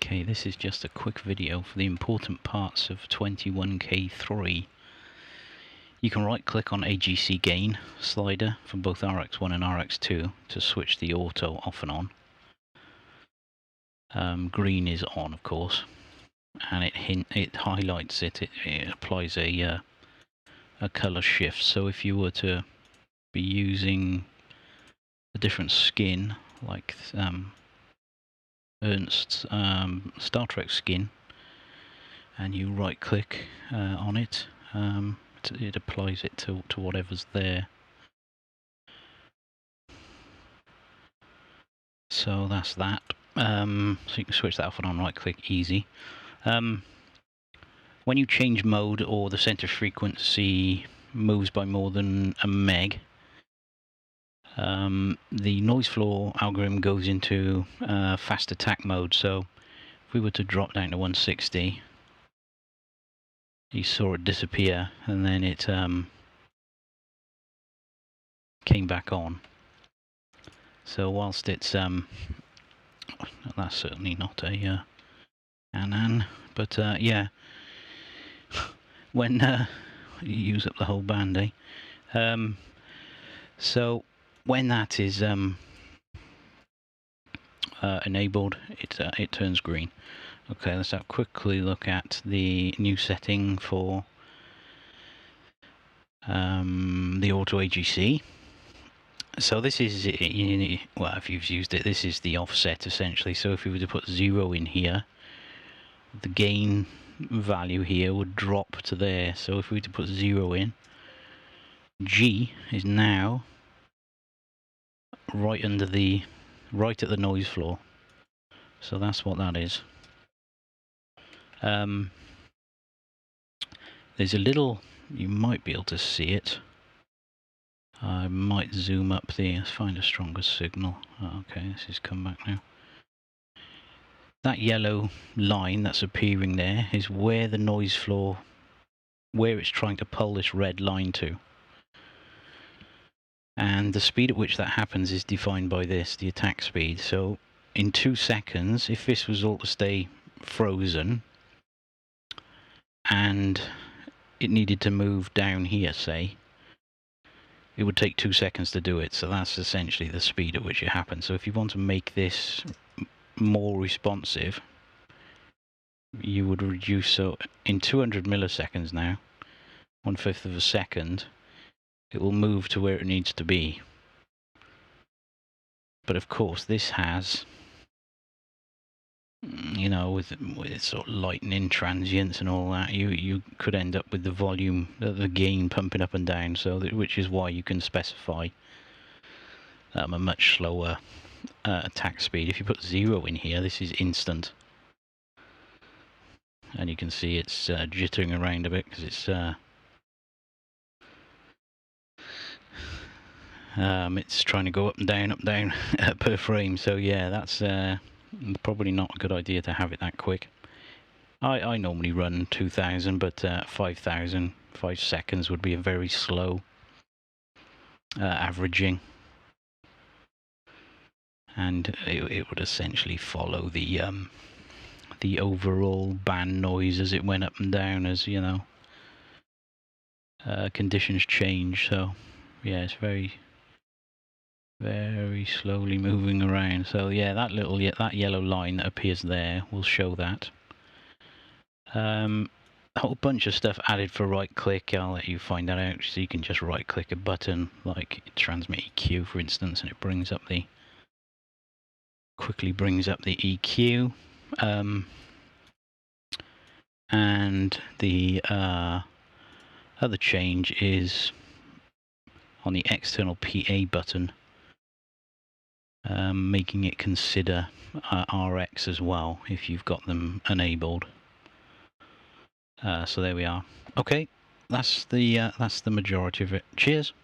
Okay, this is just a quick video for the important parts of 21K3. You can right click on AGC gain slider for both RX1 and RX2 to switch the auto off and on. Green is on, of course, and it highlights it. It applies a color shift. So if you were to be using a different skin, like Ernst's Star Trek skin, and you right click on it, it applies it to whatever's there. So that's that. So you can switch that off and on, right click, easy. When you change mode or the center frequency moves by more than a meg, the noise floor algorithm goes into fast attack mode. So if we were to drop down to 160, you saw it disappear, and then it came back on. So whilst it's that's certainly not a Anan, but yeah, when you use up the whole band, eh? So when that is enabled, it turns green. Okay, let's have a quickly look at the new setting for the auto AGC. So this is, well, if you've used it, this is the offset essentially. So if we were to put 0 in here, the gain value here would drop to there. So if we were to put 0 in, G is now right at the noise floor. So that's what that is. There's a little, you might be able to see it. I might zoom up let's find a stronger signal. Okay, this has come back now. That yellow line that's appearing there is where the noise floor, where it's trying to pull this red line to. And the speed at which that happens is defined by this, the attack speed. So in 2 seconds, if this was all to stay frozen and it needed to move down here, say, it would take 2 seconds to do it. So that's essentially the speed at which it happens. So if you want to make this more responsive, you would reduce, so in 200 milliseconds now, 1/5 of a second, it will move to where it needs to be. But of course this has, you know, with sort of lightning transients and all that, you could end up with the volume, the gain pumping up and down. So which is why you can specify a much slower attack speed. If you put 0 in here, this is instant, and you can see it's jittering around a bit because it's trying to go up and down per frame. So yeah, that's probably not a good idea to have it that quick. I normally run 2000, but 5000, 5 seconds would be a very slow averaging, and it would essentially follow the overall band noise as it went up and down, as you know, conditions change. So yeah, it's very slowly moving around. So yeah, that yellow line that appears there will show that. A whole bunch of stuff added for right click. I'll let you find that out. So you can just right click a button like transmit EQ, for instance, and it brings up quickly brings up the EQ. And the other change is on the external PA button, making it consider RX as well if you've got them enabled. So there we are. Okay, that's the majority of it. Cheers.